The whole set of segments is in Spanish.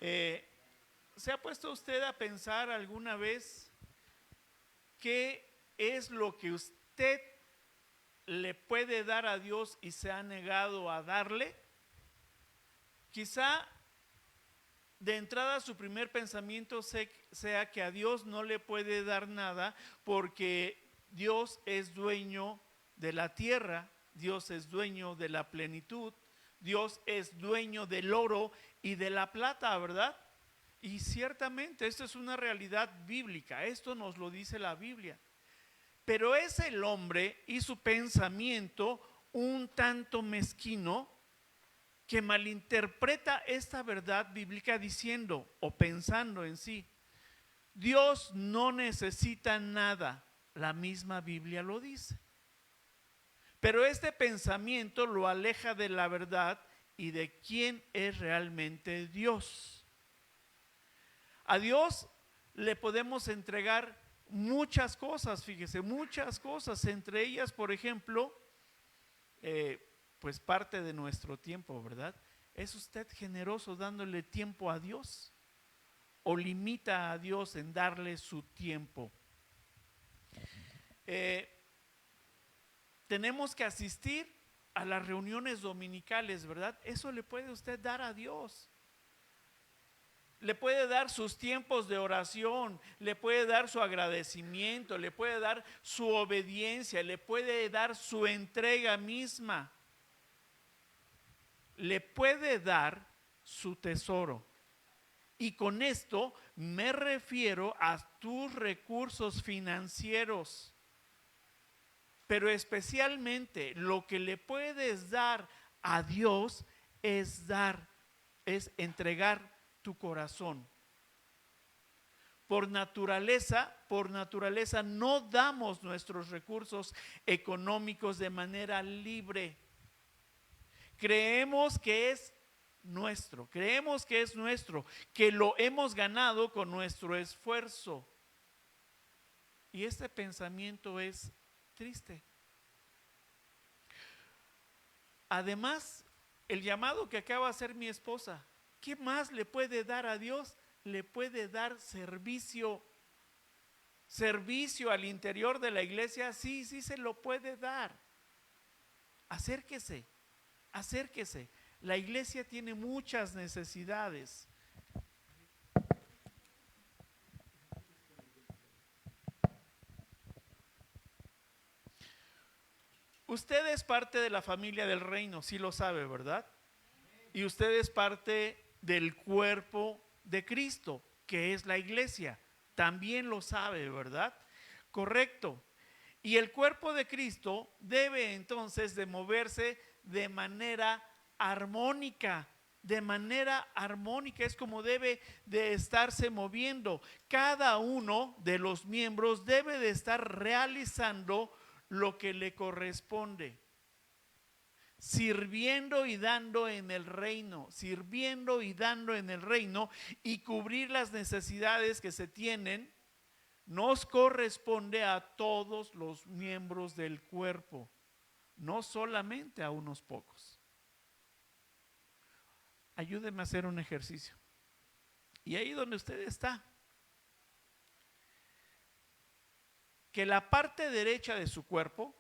Eh, ¿Se ha puesto usted a pensar alguna vez qué es lo que usted le puede dar a Dios y se ha negado a darle? Quizá de entrada su primer pensamiento sea que a Dios no le puede dar nada porque Dios es dueño de la tierra, Dios es dueño de la plenitud, Dios es dueño del oro y de la plata, ¿verdad? Y ciertamente esto es una realidad bíblica, esto nos lo dice la Biblia. Pero es el hombre y su pensamiento un tanto mezquino que malinterpreta esta verdad bíblica diciendo o pensando en sí, Dios no necesita nada, la misma Biblia lo dice. Pero este pensamiento lo aleja de la verdad y de quién es realmente Dios. A Dios le podemos entregar muchas cosas, fíjese, muchas cosas, entre ellas, por ejemplo, pues parte de nuestro tiempo, ¿verdad? ¿Es usted generoso dándole tiempo a Dios? ¿O limita a Dios en darle su tiempo? Tenemos que asistir a las reuniones dominicales, ¿verdad? Eso le puede usted dar a Dios. Le puede dar sus tiempos de oración, le puede dar su agradecimiento, le puede dar su obediencia, le puede dar su entrega misma. Le puede dar su tesoro. Y con esto me refiero a tus recursos financieros. Pero especialmente lo que le puedes dar a Dios es entregar tu corazón. Por naturaleza no damos nuestros recursos económicos de manera libre. Creemos que es nuestro, que lo hemos ganado con nuestro esfuerzo. Y este pensamiento es triste. Además, el llamado que acaba de hacer mi esposa, ¿qué más le puede dar a Dios? Le puede dar servicio. Servicio al interior de la iglesia, sí se lo puede dar. Acérquese. La iglesia tiene muchas necesidades. Usted es parte de la familia del reino, sí lo sabe, ¿verdad? Y usted es parte del cuerpo de Cristo, que es la iglesia. También lo sabe, ¿verdad? Correcto. Y el cuerpo de Cristo debe entonces de moverse de manera armónica. Es como debe de estarse moviendo. Cada uno de los miembros debe de estar realizando lo que le corresponde. Sirviendo y dando en el reino, y cubrir las necesidades que se tienen, nos corresponde a todos los miembros del cuerpo, no solamente a unos pocos. Ayúdeme a hacer un ejercicio. Y ahí donde usted está, que la parte derecha de su cuerpo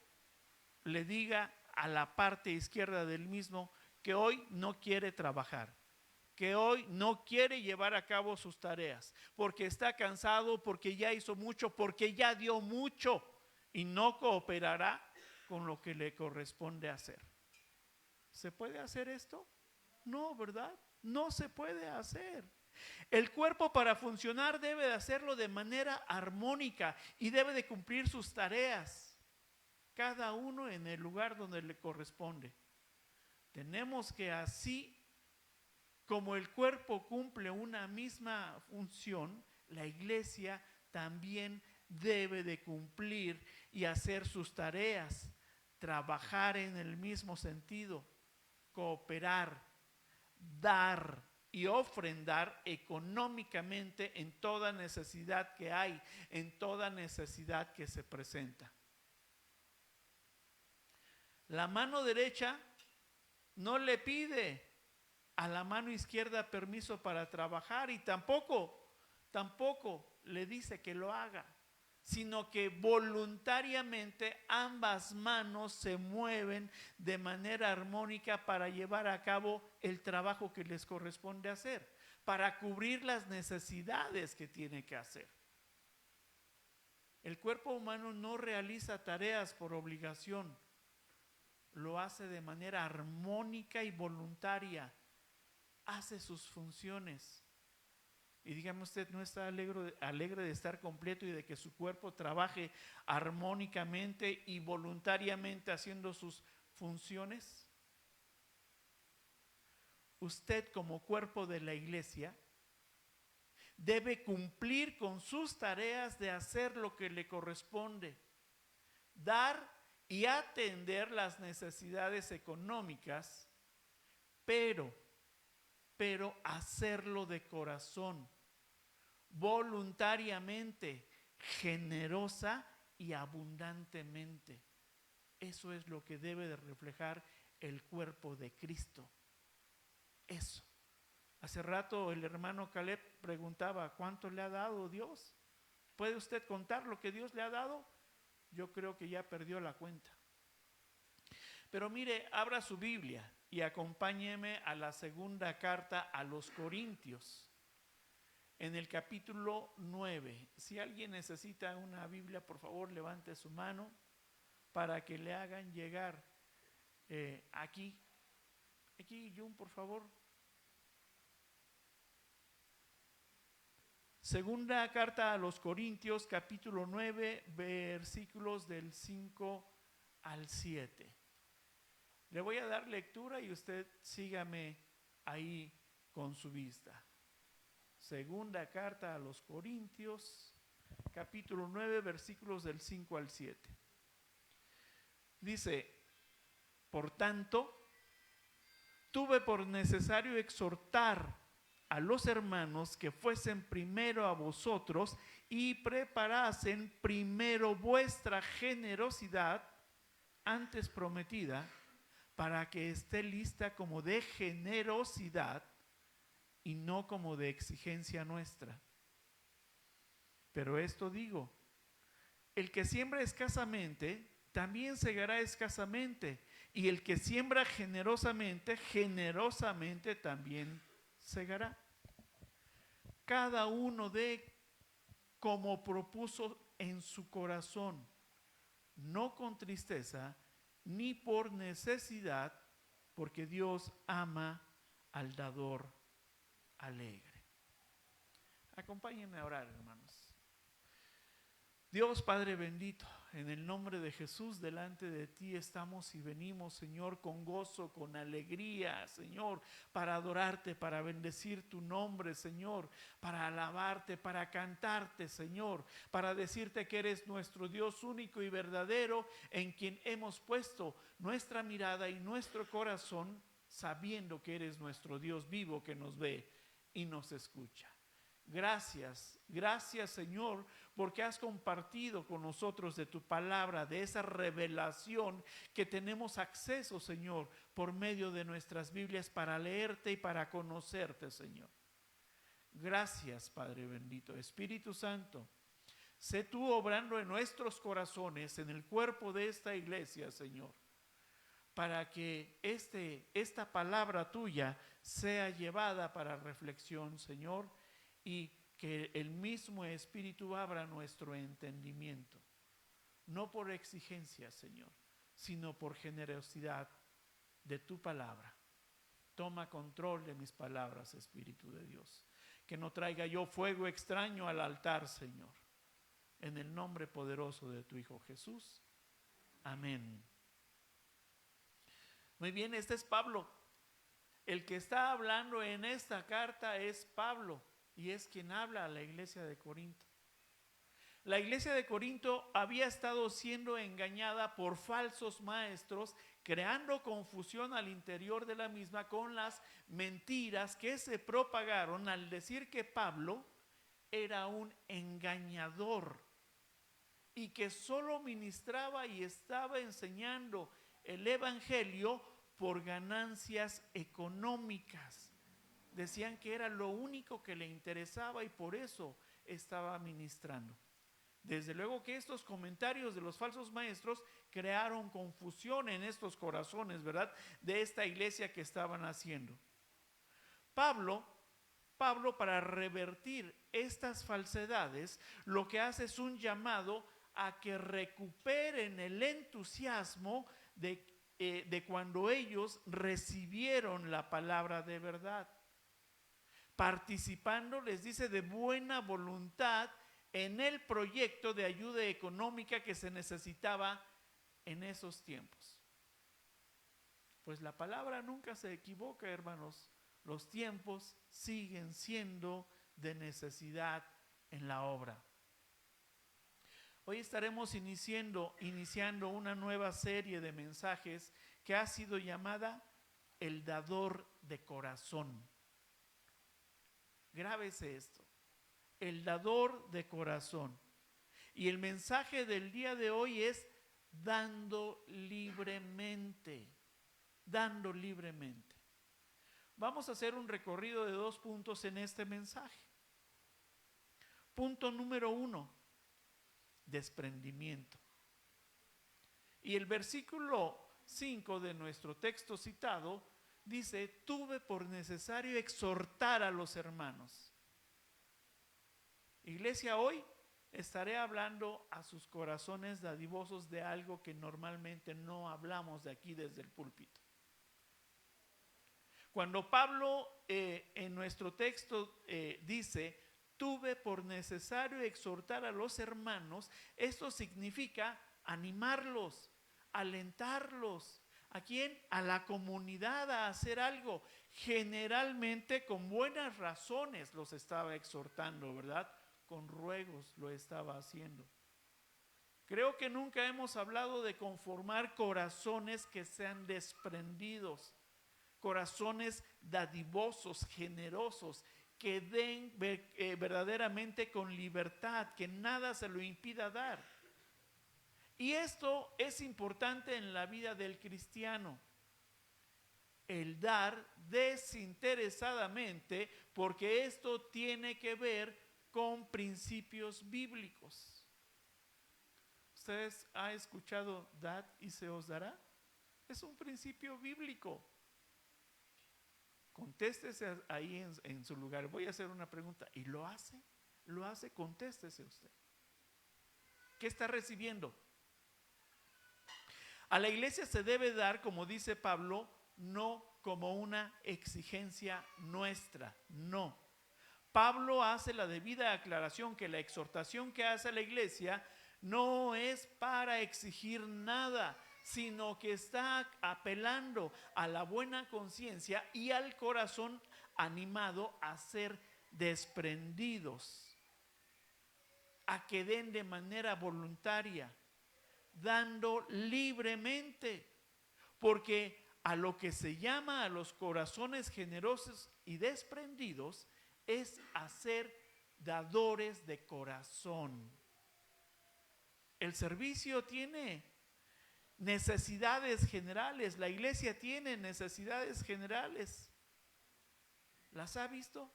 le diga a la parte izquierda del mismo que hoy no quiere trabajar, que hoy no quiere llevar a cabo sus tareas, porque está cansado, porque ya hizo mucho, porque ya dio mucho y no cooperará con lo que le corresponde hacer. ¿Se puede hacer esto? No, ¿verdad? No se puede hacer. El cuerpo, para funcionar, debe de hacerlo de manera armónica y debe de cumplir sus tareas, cada uno en el lugar donde le corresponde. Tenemos que, así como el cuerpo cumple una misma función, la iglesia también debe de cumplir y hacer sus tareas, trabajar en el mismo sentido, cooperar, dar y ofrendar económicamente en toda necesidad que hay, en toda necesidad que se presenta. La mano derecha no le pide a la mano izquierda permiso para trabajar y tampoco le dice que lo haga, sino que voluntariamente ambas manos se mueven de manera armónica para llevar a cabo el trabajo que les corresponde hacer, para cubrir las necesidades que tiene que hacer. El cuerpo humano no realiza tareas por obligación, lo hace de manera armónica y voluntaria, hace sus funciones. Y dígame, ¿usted no está alegre de estar completo y de que su cuerpo trabaje armónicamente y voluntariamente haciendo sus funciones? Usted, como cuerpo de la iglesia, debe cumplir con sus tareas de hacer lo que le corresponde, dar y atender las necesidades económicas, pero hacerlo de corazón, voluntariamente, generosa y abundantemente. Eso es lo que debe de reflejar el cuerpo de Cristo. Eso. Hace rato el hermano Caleb preguntaba, ¿cuánto le ha dado Dios? ¿Puede usted contar lo que Dios le ha dado? Yo creo que ya perdió la cuenta. Pero mire, abra su Biblia y acompáñeme a la segunda carta a los Corintios, en el capítulo 9. Si alguien necesita una Biblia, por favor, levante su mano para que le hagan llegar aquí, Jun, por favor. Segunda carta a los Corintios, capítulo 9, versículos del 5 al 7. Le voy a dar lectura y usted sígame ahí con su vista. Segunda carta a los Corintios, capítulo 9, versículos del 5 al 7. Dice, por tanto, tuve por necesario exhortar a los hermanos que fuesen primero a vosotros y preparasen primero vuestra generosidad antes prometida, para que esté lista como de generosidad y no como de exigencia nuestra. Pero esto digo, el que siembra escasamente, también segará escasamente, y el que siembra generosamente, generosamente también segará. Cada uno dé como propuso en su corazón, no con tristeza ni por necesidad, porque Dios ama al dador alegre. Acompáñenme a orar, hermanos. Dios Padre bendito, en el nombre de Jesús, delante de ti estamos y venimos, Señor, con gozo, con alegría, Señor, para adorarte, para bendecir tu nombre, Señor, para alabarte, para cantarte, Señor, para decirte que eres nuestro Dios único y verdadero, en quien hemos puesto nuestra mirada y nuestro corazón, sabiendo que eres nuestro Dios vivo que nos ve y nos escucha. Gracias, gracias, Señor, porque has compartido con nosotros de tu palabra, de esa revelación que tenemos acceso, Señor, por medio de nuestras Biblias para leerte y para conocerte, Señor. Gracias, Padre bendito. Espíritu Santo, sé tú obrando en nuestros corazones, en el cuerpo de esta iglesia, Señor, para que esta palabra tuya sea llevada para reflexión, Señor, y que el mismo Espíritu abra nuestro entendimiento, no por exigencia, Señor, sino por generosidad de tu palabra. Toma control de mis palabras, Espíritu de Dios. Que no traiga yo fuego extraño al altar, Señor. En el nombre poderoso de tu Hijo Jesús. Amén. Muy bien, este es Pablo. El que está hablando en esta carta es Pablo. Y es quien habla a la iglesia de Corinto. La iglesia de Corinto había estado siendo engañada por falsos maestros, creando confusión al interior de la misma con las mentiras que se propagaron al decir que Pablo era un engañador y que solo ministraba y estaba enseñando el evangelio por ganancias económicas. Decían que era lo único que le interesaba y por eso estaba ministrando. Desde luego que estos comentarios de los falsos maestros crearon confusión en estos corazones, ¿verdad?, de esta iglesia que estaban haciendo. Pablo, para revertir estas falsedades, lo que hace es un llamado a que recuperen el entusiasmo de cuando ellos recibieron la palabra de verdad. Participando, les dice, de buena voluntad en el proyecto de ayuda económica que se necesitaba en esos tiempos. Pues la palabra nunca se equivoca, hermanos. Los tiempos siguen siendo de necesidad en la obra. Hoy estaremos iniciando una nueva serie de mensajes que ha sido llamada El dador de corazón. Grábese esto, el dador de corazón. Y el mensaje del día de hoy es dando libremente, dando libremente. Vamos a hacer un recorrido de 2 puntos en este mensaje. Punto número 1, desprendimiento. Y el versículo 5 de nuestro texto citado dice: tuve por necesario exhortar a los hermanos. Iglesia, hoy estaré hablando a sus corazones dadivosos de algo que normalmente no hablamos de aquí desde el púlpito. Cuando Pablo en nuestro texto dice: tuve por necesario exhortar a los hermanos, esto significa animarlos, alentarlos. ¿A quién? A la comunidad a hacer algo. Generalmente con buenas razones los estaba exhortando, ¿verdad? Con ruegos lo estaba haciendo. Creo que nunca hemos hablado de conformar corazones que sean desprendidos, corazones dadivosos, generosos, que den verdaderamente con libertad, que nada se lo impida dar. Y esto es importante en la vida del cristiano, el dar desinteresadamente, porque esto tiene que ver con principios bíblicos. ¿Ustedes han escuchado dad y se os dará? Es un principio bíblico. Contéstese ahí en su lugar. Voy a hacer una pregunta. ¿Y lo hace? ¿Lo hace? Contéstese usted. ¿Qué está recibiendo? A la iglesia se debe dar, como dice Pablo, no como una exigencia nuestra, no. Pablo hace la debida aclaración que la exhortación que hace a la iglesia no es para exigir nada, sino que está apelando a la buena conciencia y al corazón animado a ser desprendidos, a que den de manera voluntaria, dando libremente, porque a lo que se llama a los corazones generosos y desprendidos es a ser dadores de corazón. El servicio tiene necesidades generales, la iglesia tiene necesidades generales. ¿Las ha visto?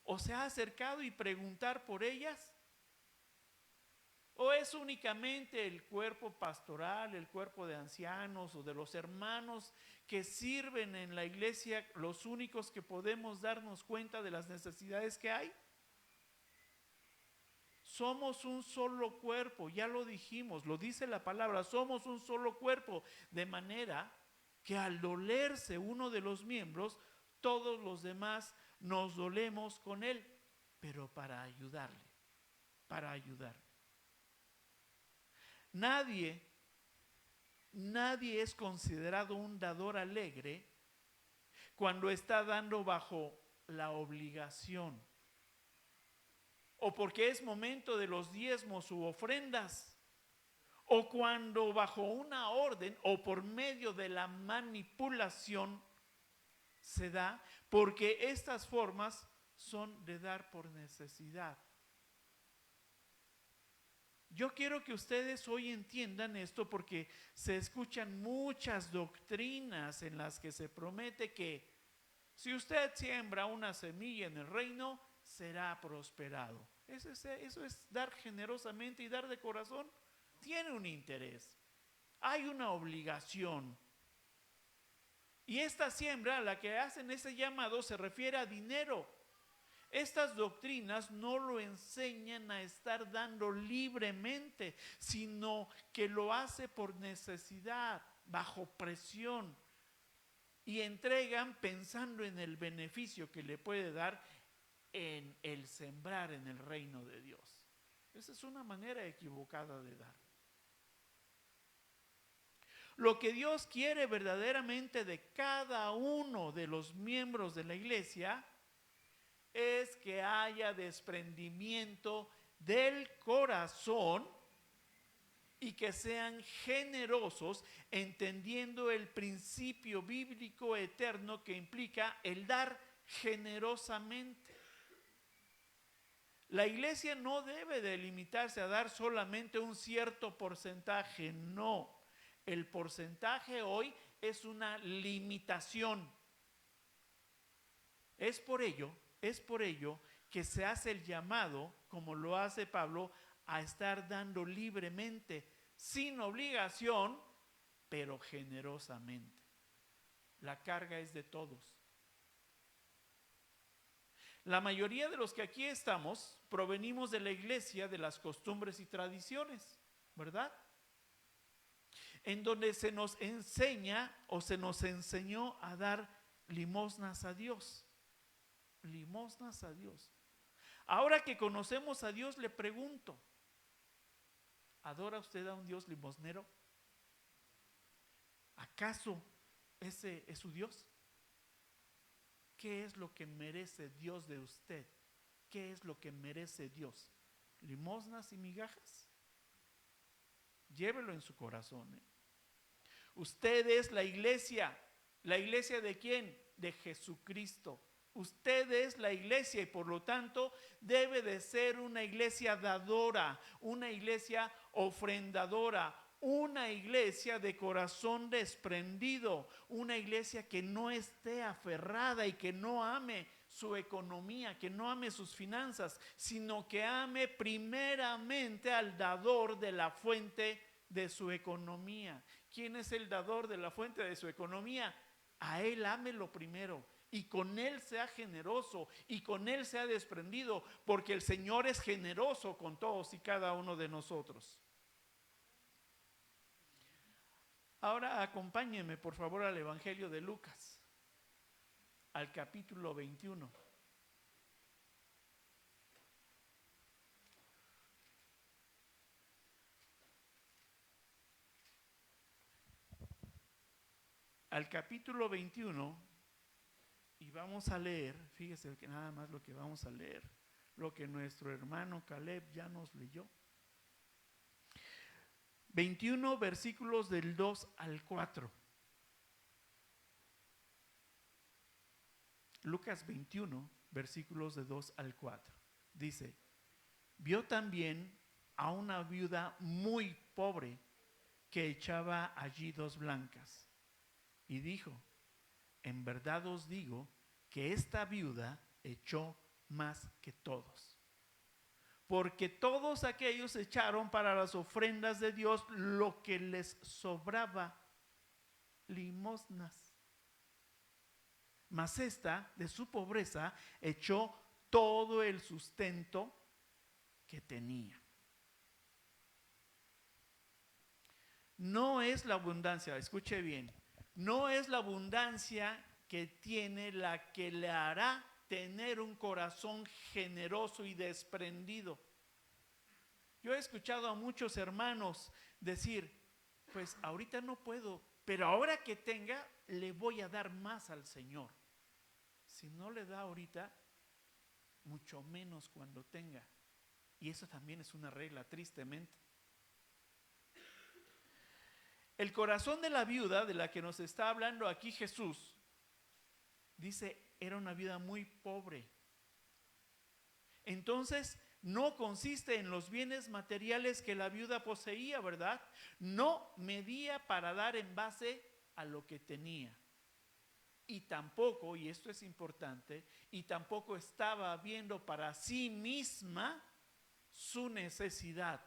¿O se ha acercado y preguntar por ellas? ¿O es únicamente el cuerpo pastoral, el cuerpo de ancianos o de los hermanos que sirven en la iglesia los únicos que podemos darnos cuenta de las necesidades que hay? Somos un solo cuerpo, ya lo dijimos, lo dice la palabra, somos un solo cuerpo, de manera que al dolerse uno de los miembros, todos los demás nos dolemos con él, pero para ayudarle, para ayudar. Nadie es considerado un dador alegre cuando está dando bajo la obligación, o porque es momento de los diezmos u ofrendas, o cuando bajo una orden o por medio de la manipulación se da, porque estas formas son de dar por necesidad. Yo quiero que ustedes hoy entiendan esto porque se escuchan muchas doctrinas en las que se promete que si usted siembra una semilla en el reino, será prosperado. Eso es dar generosamente y dar de corazón. Tiene un interés, hay una obligación. Y esta siembra, la que hacen ese llamado, se refiere a dinero. Estas doctrinas no lo enseñan a estar dando libremente, sino que lo hace por necesidad, bajo presión, y entregan pensando en el beneficio que le puede dar en el sembrar en el reino de Dios. Esa es una manera equivocada de dar. Lo que Dios quiere verdaderamente de cada uno de los miembros de la iglesia es que haya desprendimiento del corazón y que sean generosos, entendiendo el principio bíblico eterno que implica el dar generosamente. La iglesia no debe de limitarse a dar solamente un cierto porcentaje, no. El porcentaje hoy es una limitación. Es por ello que se hace el llamado, como lo hace Pablo, a estar dando libremente, sin obligación, pero generosamente. La carga es de todos. La mayoría de los que aquí estamos provenimos de la iglesia, de las costumbres y tradiciones, ¿verdad? En donde se nos enseña o se nos enseñó a dar limosnas a Dios. Limosnas a Dios. Ahora que conocemos a Dios, le pregunto, ¿adora usted a un Dios limosnero? ¿Acaso ese es su Dios? ¿Qué es lo que merece Dios de usted? ¿Qué es lo que merece Dios? ¿Limosnas y migajas? Llévelo en su corazón. Usted es la iglesia. ¿La iglesia de quién? De Jesucristo. Usted es la iglesia y por lo tanto debe de ser una iglesia dadora, una iglesia ofrendadora, una iglesia de corazón desprendido, una iglesia que no esté aferrada y que no ame su economía, que no ame sus finanzas, sino que ame primeramente al dador de la fuente de su economía. ¿Quién es el dador de la fuente de su economía? A él ámelo primero. Y con él sea generoso y con él sea desprendido, porque el Señor es generoso con todos y cada uno de nosotros. Ahora acompáñenme por favor al Evangelio de Lucas, al capítulo 21. Al capítulo 21 y vamos a leer, fíjese que nada más lo que vamos a leer, lo que nuestro hermano Caleb ya nos leyó. 21 versículos del 2 al 4. Lucas 21 versículos de 2 al 4. Dice, vio también a una viuda muy pobre que echaba allí 2 blancas y dijo, en verdad os digo que esta viuda echó más que todos. Porque todos aquellos echaron para las ofrendas de Dios lo que les sobraba, limosnas. Mas esta, de su pobreza, echó todo el sustento que tenía. No es la abundancia, escuche bien, no es la abundancia que tiene la que le hará tener un corazón generoso y desprendido. Yo he escuchado a muchos hermanos decir, pues ahorita no puedo, pero ahora que tenga, le voy a dar más al Señor. Si no le da ahorita, mucho menos cuando tenga. Y eso también es una regla, tristemente. El corazón de la viuda de la que nos está hablando aquí Jesús, dice, era una viuda muy pobre. Entonces no consiste en los bienes materiales que la viuda poseía, ¿verdad? No medía para dar en base a lo que tenía. Y tampoco, y esto es importante, y tampoco estaba viendo para sí misma su necesidad.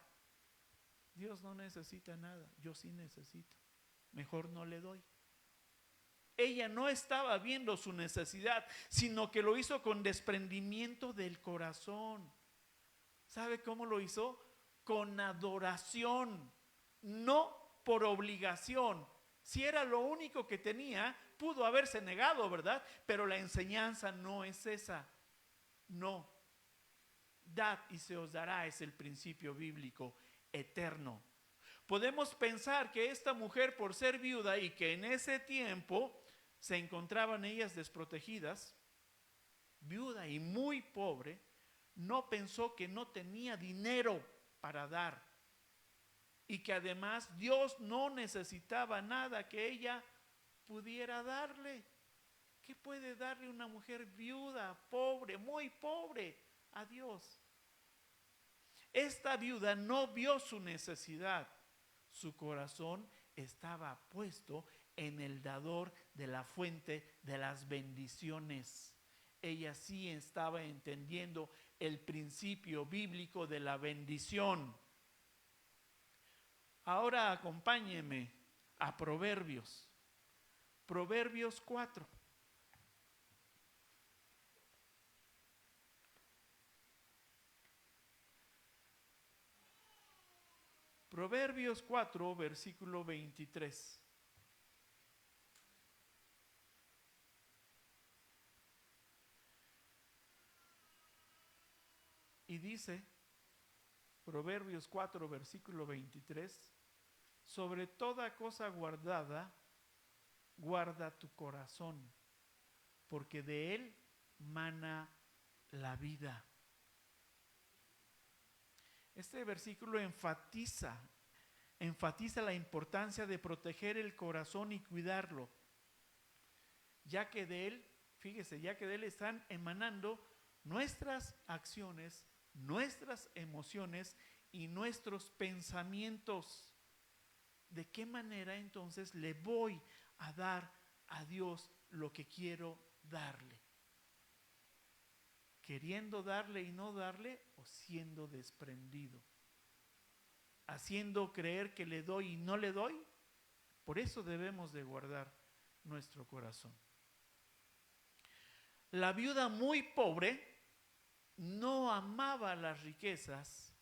Dios no necesita nada, yo sí necesito. Mejor no le doy. Ella no estaba viendo su necesidad, sino que lo hizo con desprendimiento del corazón. ¿Sabe cómo lo hizo? Con adoración, no por obligación. Si era lo único que tenía, pudo haberse negado, ¿verdad? Pero la enseñanza no es esa. No. Dad y se os dará es el principio bíblico eterno. Podemos pensar que esta mujer, por ser viuda y que en ese tiempo se encontraban ellas desprotegidas, viuda y muy pobre, no pensó que no tenía dinero para dar y que además Dios no necesitaba nada que ella pudiera darle. ¿Qué puede darle una mujer viuda, pobre, muy pobre a Dios? Esta viuda no vio su necesidad. Su corazón estaba puesto en el dador de la fuente de las bendiciones. Ella sí estaba entendiendo el principio bíblico de la bendición. Ahora acompáñeme a Proverbios. Proverbios 4. Proverbios 4, versículo 23. Y dice, Proverbios 4, versículo 23, sobre toda cosa guardada, guarda tu corazón, porque de él mana la vida. Este versículo enfatiza la importancia de proteger el corazón y cuidarlo, ya que de él, fíjese, ya que de él están emanando nuestras acciones, nuestras emociones y nuestros pensamientos. ¿De qué manera entonces le voy a dar a Dios lo que quiero darle? ¿Queriendo darle y no darle, o siendo desprendido? ¿Haciendo creer que le doy y no le doy? Por eso debemos de guardar nuestro corazón. La viuda muy pobre no amaba las riquezas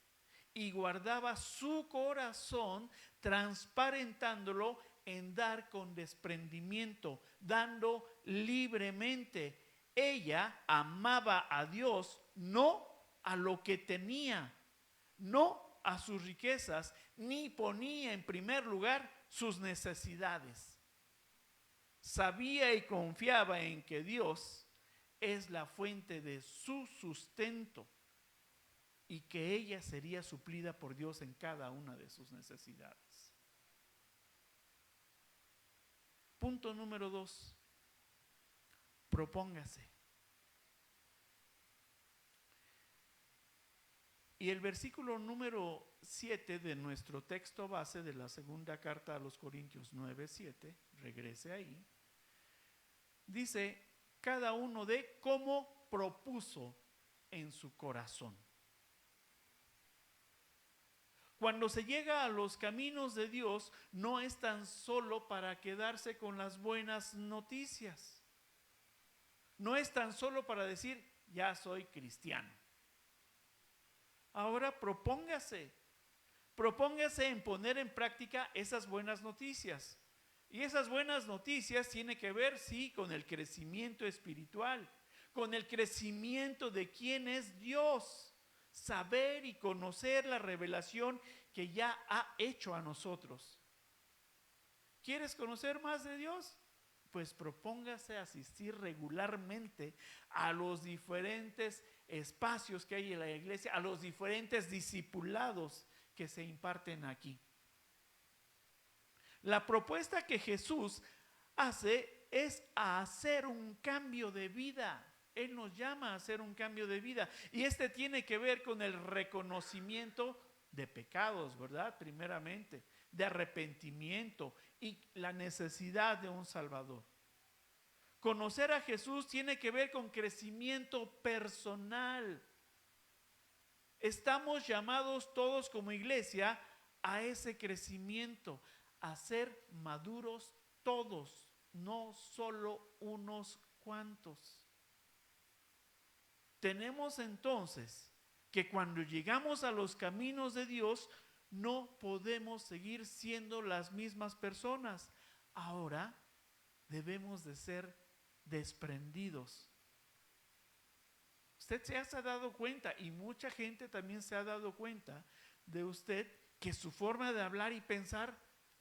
y guardaba su corazón transparentándolo en dar con desprendimiento, dando libremente. Ella amaba a Dios, no a lo que tenía, no a sus riquezas, ni ponía en primer lugar sus necesidades. Sabía y confiaba en que Dios es la fuente de su sustento y que ella sería suplida por Dios en cada una de sus necesidades. Punto número 2. Propóngase. Y el versículo número 7 de nuestro texto base de la segunda carta a los Corintios 9:7, regrese ahí, dice, cada uno de cómo propuso en su corazón. Cuando se llega a los caminos de Dios, no es tan solo para quedarse con las buenas noticias. No es tan solo para decir, ya soy cristiano. Ahora propóngase en poner en práctica esas buenas noticias. Y esas buenas noticias tienen que ver, sí, con el crecimiento espiritual, con el crecimiento de quién es Dios. Saber y conocer la revelación que ya ha hecho a nosotros. ¿Quieres conocer más de Dios? Pues propóngase asistir regularmente a los diferentes espacios que hay en la iglesia, a los diferentes discipulados que se imparten aquí. La propuesta que Jesús hace es hacer un cambio de vida. Él nos llama a hacer un cambio de vida. Y este tiene que ver con el reconocimiento de pecados, ¿verdad? Primeramente, de arrepentimiento y la necesidad de un Salvador. Conocer a Jesús tiene que ver con crecimiento personal. Estamos llamados todos como iglesia a ese crecimiento, a ser maduros todos, no solo unos cuantos. Tenemos entonces que cuando llegamos a los caminos de Dios, no podemos seguir siendo las mismas personas. Ahora debemos de ser desprendidos. Usted se ha dado cuenta, y mucha gente también se ha dado cuenta de usted, que su forma de hablar y pensar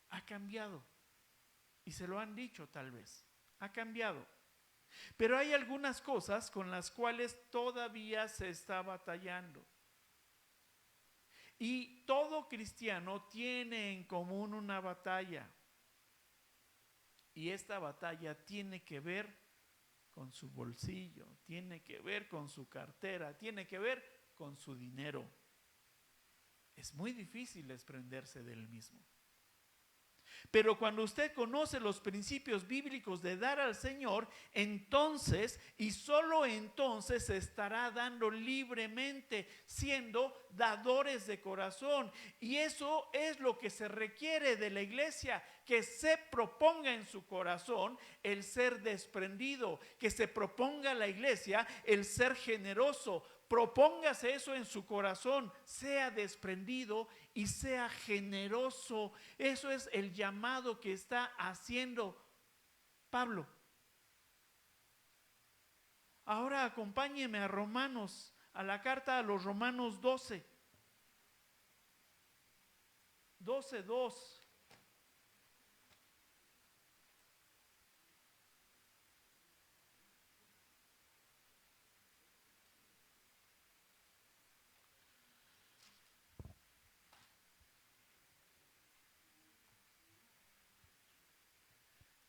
ha cambiado. Y se lo han dicho tal vez, ha cambiado. Pero hay algunas cosas con las cuales todavía se está batallando. Y todo cristiano tiene en común una batalla. Y esta batalla tiene que ver con su bolsillo, tiene que ver con su cartera, tiene que ver con su dinero. Es muy difícil desprenderse del mismo. Pero cuando usted conoce los principios bíblicos de dar al Señor, entonces y solo entonces se estará dando libremente, siendo dadores de corazón. Y eso es lo que se requiere de la iglesia, que se proponga en su corazón el ser desprendido, que se proponga la iglesia el ser generoso. Propóngase eso en su corazón, sea desprendido y sea generoso. Eso es el llamado que está haciendo Pablo. Ahora acompáñeme a Romanos, a la carta a los Romanos 12:2.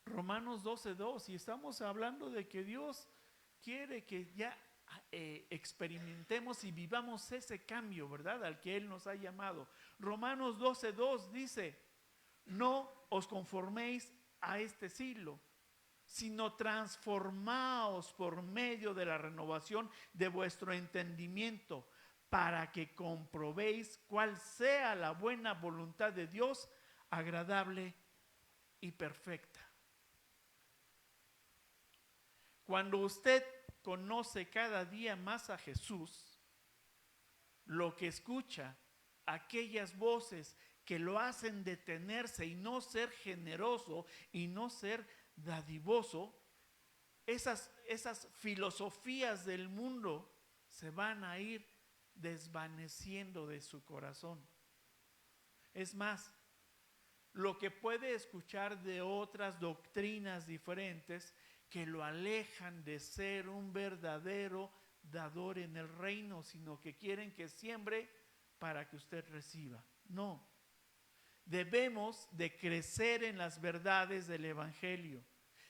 Romanos 12:2, y estamos hablando de que Dios quiere que ya experimentemos y vivamos ese cambio, ¿verdad? Al que Él nos ha llamado. Romanos 12:2 dice: no os conforméis a este siglo, sino transformaos por medio de la renovación de vuestro entendimiento, para que comprobéis cuál sea la buena voluntad de Dios, agradable y perfecta. Cuando usted conoce cada día más a Jesús, lo que escucha, aquellas voces que lo hacen detenerse y no ser generoso y no ser dadivoso, esas filosofías del mundo se van a ir desvaneciendo de su corazón. Es más, lo que puede escuchar de otras doctrinas diferentes que lo alejan de ser un verdadero dador en el reino, sino que quieren que siembre para que usted reciba. No, debemos de crecer en las verdades del evangelio,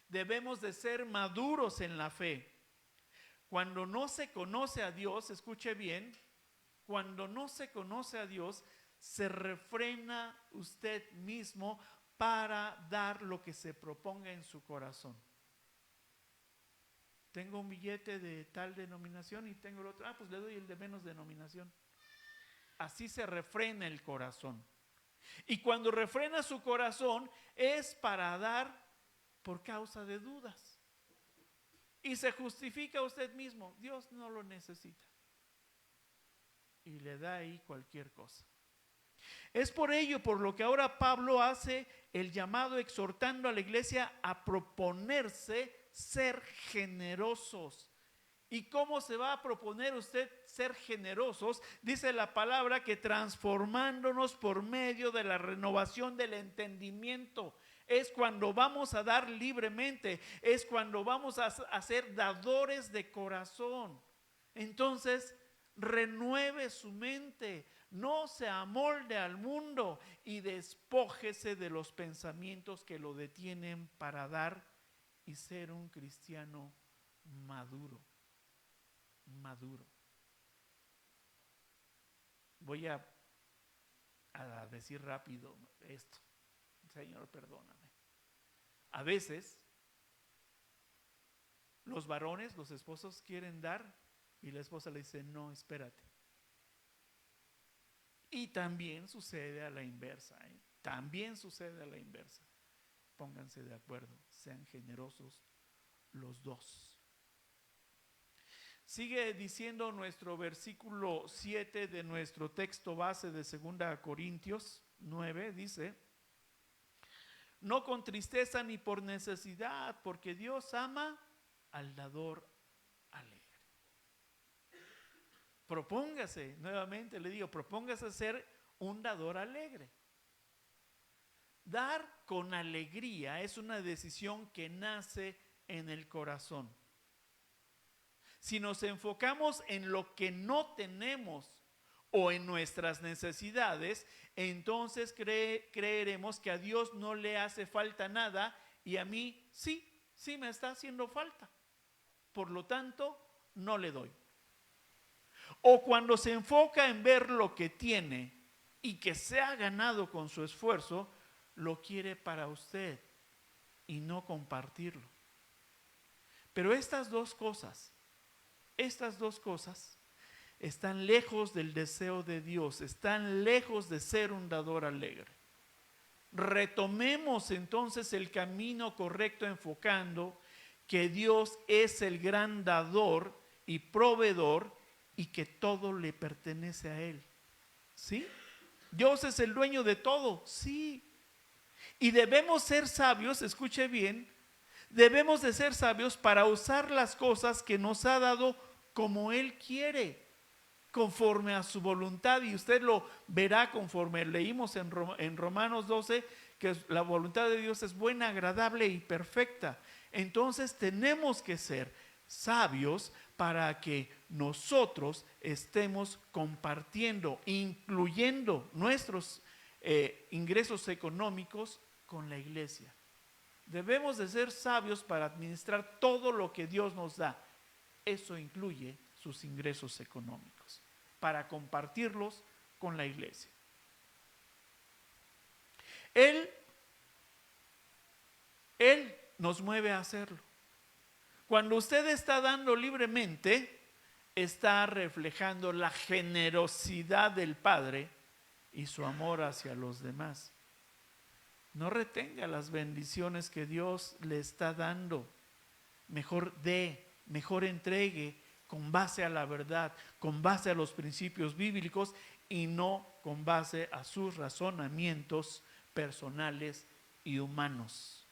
debemos de ser maduros en la fe. Cuando no se conoce a Dios, escuche bien, cuando no se conoce a Dios, se refrena usted mismo para dar lo que se proponga en su corazón. Tengo un billete de tal denominación y tengo el otro, pues le doy el de menos denominación. Así se refrena el corazón. Y cuando refrena su corazón es para dar por causa de dudas. Y se justifica usted mismo, Dios no lo necesita. Y le da ahí cualquier cosa. Es por ello por lo que ahora Pablo hace el llamado exhortando a la iglesia a proponerse ser generosos. ¿Y cómo se va a proponer usted ser generosos? Dice la palabra que transformándonos por medio de la renovación del entendimiento. Es cuando vamos a dar libremente, es cuando vamos a ser dadores de corazón. Entonces, renueve su mente, no se amolde al mundo y despójese de los pensamientos que lo detienen para dar y ser un cristiano maduro. maduro. Voy a decir rápido esto. Señor, perdóname. A veces los varones, los esposos quieren dar y la esposa le dice, no, espérate. Y también sucede a la inversa, ¿eh? También sucede a la inversa. Pónganse de acuerdo, sean generosos los dos. Sigue diciendo nuestro versículo 7 de nuestro texto base de 2 Corintios 9, dice: no con tristeza ni por necesidad, porque Dios ama al dador alegre. Propóngase, nuevamente le digo, propóngase ser un dador alegre. Dar con alegría es una decisión que nace en el corazón. Si nos enfocamos en lo que no tenemos o en nuestras necesidades, entonces creeremos que a Dios no le hace falta nada y a mí sí me está haciendo falta. Por lo tanto, no le doy. O cuando se enfoca en ver lo que tiene y que se ha ganado con su esfuerzo, lo quiere para usted y no compartirlo. Pero estas dos cosas están lejos del deseo de Dios, están lejos de ser un dador alegre. Retomemos entonces el camino correcto enfocando que Dios es el gran dador y proveedor y que todo le pertenece a Él. ¿Sí? Dios es el dueño de todo, sí. Y debemos ser sabios, escuche bien, debemos de ser sabios para usar las cosas que nos ha dado como Él quiere, conforme a su voluntad. Y usted lo verá conforme leímos en Romanos 12, que la voluntad de Dios es buena, agradable y perfecta. Entonces tenemos que ser sabios para que nosotros estemos compartiendo, incluyendo nuestros ingresos económicos con la iglesia. Debemos de ser sabios para administrar todo lo que Dios nos da. Eso incluye sus ingresos económicos, para compartirlos con la iglesia. Él nos mueve a hacerlo. Cuando usted está dando libremente, está reflejando la generosidad del Padre y su amor hacia los demás. No retenga las bendiciones que Dios le está dando. Mejor dé, mejor entregue con base a la verdad, con base a los principios bíblicos y no con base a sus razonamientos personales y humanos.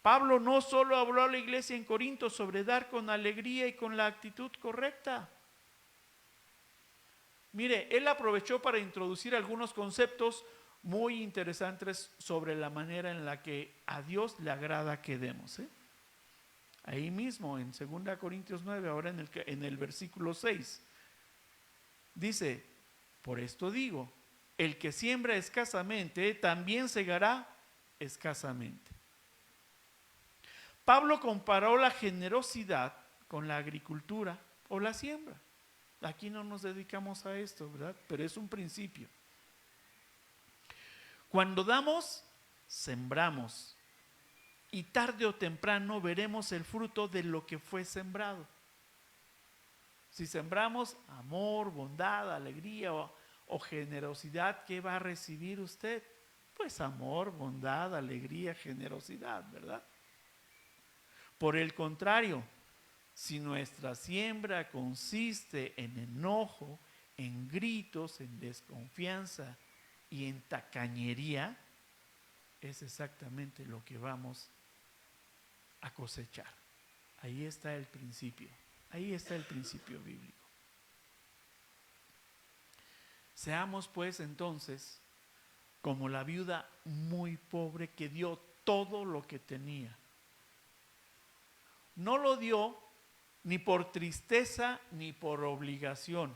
Pablo no solo habló a la iglesia en Corinto sobre dar con alegría y con la actitud correcta. Mire, él aprovechó para introducir algunos conceptos muy interesantes sobre la manera en la que a Dios le agrada que demos. Ahí mismo en 2 Corintios 9, ahora en el versículo 6, dice: por esto digo, el que siembra escasamente también segará escasamente. Pablo comparó la generosidad con la agricultura o la siembra. Aquí no nos dedicamos a esto, ¿verdad? Pero es un principio. Cuando damos, sembramos. Y tarde o temprano veremos el fruto de lo que fue sembrado. Si sembramos amor, bondad, alegría o generosidad, ¿qué va a recibir usted? Pues amor, bondad, alegría, generosidad, ¿verdad? Por el contrario, si nuestra siembra consiste en enojo, en gritos, en desconfianza y en tacañería, es exactamente lo que vamos a cosechar. Ahí está el principio. Ahí está el principio bíblico. Seamos pues entonces como la viuda muy pobre que dio todo lo que tenía. No lo dio ni por tristeza ni por obligación.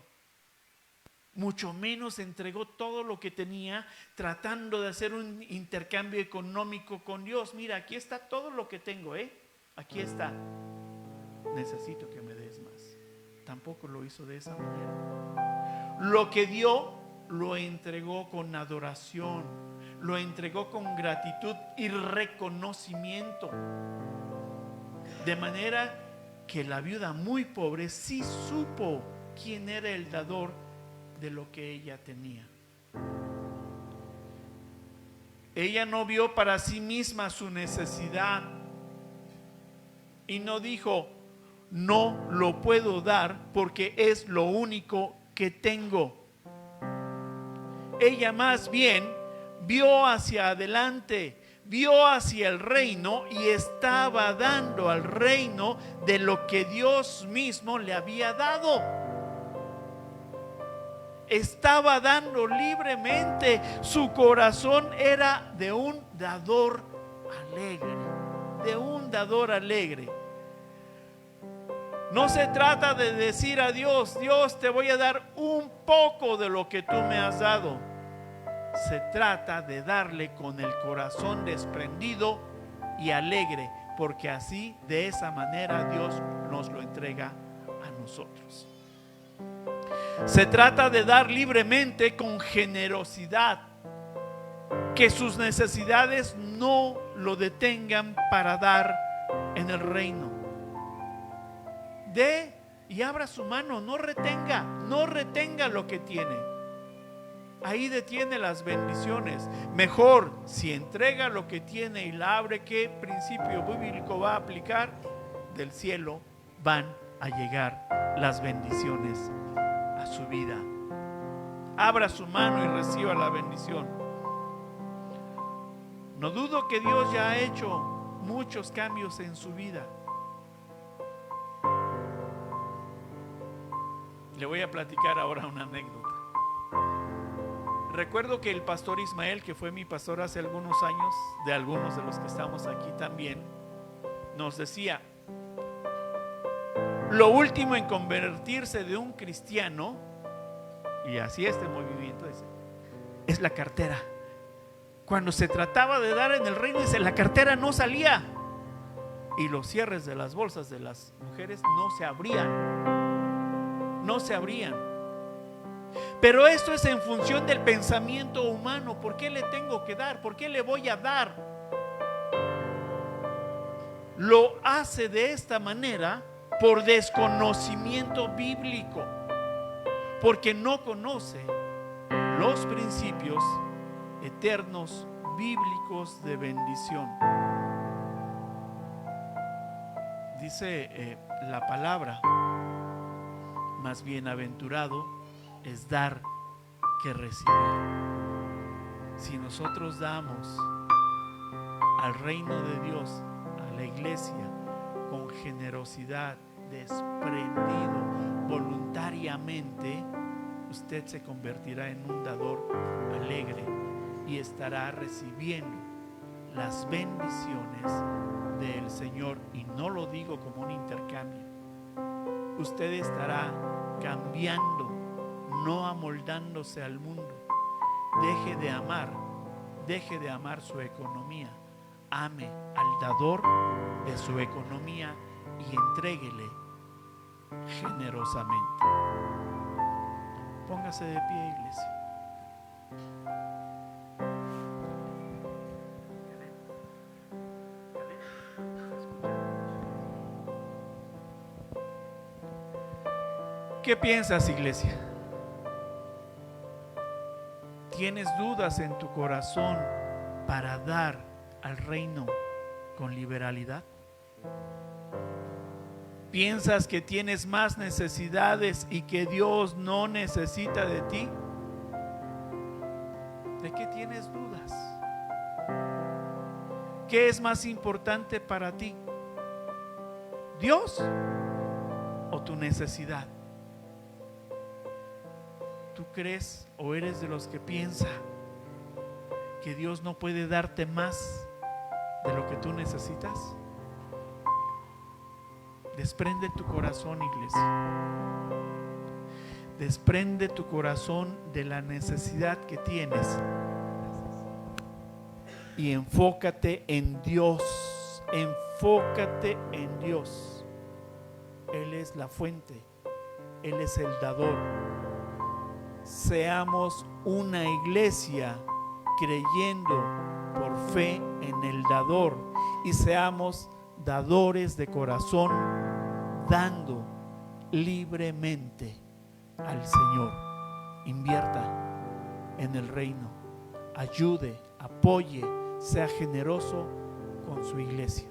Mucho menos entregó todo lo que tenía tratando de hacer un intercambio económico con Dios. Mira, aquí está todo lo que tengo, aquí está. Necesito que me des más. tampoco lo hizo de esa manera. Lo que dio, lo entregó con adoración, lo entregó con gratitud y reconocimiento. De manera que la viuda muy pobre sí supo quién era el dador de lo que ella tenía. Ella no vio para sí misma su necesidad y no dijo: no lo puedo dar porque es lo único que tengo. Ella más bien vio hacia adelante, vio hacia el reino y estaba dando al reino de lo que Dios mismo le había dado. Estaba dando libremente. Su corazón era de un dador alegre, de un dador alegre. No se trata de decir a Dios: Dios, te voy a dar un poco de lo que tú me has dado. Se trata de darle con el corazón desprendido y alegre, porque así, de esa manera, Dios nos lo entrega a nosotros. Se trata de dar libremente con generosidad, que sus necesidades no lo detengan para dar en el reino. Dé y abra su mano, no retenga lo que tiene. Ahí detiene las bendiciones. Mejor, si entrega lo que tiene y la abre, ¿qué principio bíblico va a aplicar? Del cielo van a llegar las bendiciones a su vida. Abra su mano y reciba la bendición. No dudo que Dios ya ha hecho muchos cambios en su vida. Le voy a platicar ahora una anécdota. Recuerdo que el pastor Ismael, que fue mi pastor hace algunos años, de algunos de los que estamos aquí también, nos decía: lo último en convertirse de un cristiano, y así este movimiento dice, es la cartera. Cuando se trataba de dar en el reino, dice, la cartera no salía y los cierres de las bolsas de las mujeres no se abrían. Pero esto es en función del pensamiento humano. ¿Por qué le tengo que dar? ¿Por qué le voy a dar? Lo hace de esta manera por desconocimiento bíblico, porque no conoce los principios eternos bíblicos de bendición. Dice la palabra: más bienaventurado es dar que recibir. Si nosotros damos al reino de Dios, a la iglesia, con generosidad, desprendido, voluntariamente, usted se convertirá en un dador alegre y estará recibiendo las bendiciones del Señor. Y no lo digo como un intercambio. Usted estará cambiando, no amoldándose al mundo. Deje de amar su economía. Ame al dador de su economía y entréguele generosamente. Póngase de pie, iglesia. ¿Qué piensas, iglesia? ¿Tienes dudas en tu corazón para dar al reino con liberalidad? ¿Piensas que tienes más necesidades y que Dios no necesita de ti? ¿De qué tienes dudas? ¿Qué es más importante para ti? ¿Dios o tu necesidad? ¿Tú crees o eres de los que piensa que Dios no puede darte más de lo que tú necesitas? Desprende tu corazón, iglesia. Desprende tu corazón de la necesidad que tienes y enfócate en Dios. Enfócate en Dios. Él es la fuente Él es el dador. Seamos una iglesia creyendo por fe en el dador y seamos dadores de corazón, dando libremente al Señor. Invierta en el reino, ayude, apoye, sea generoso con su iglesia.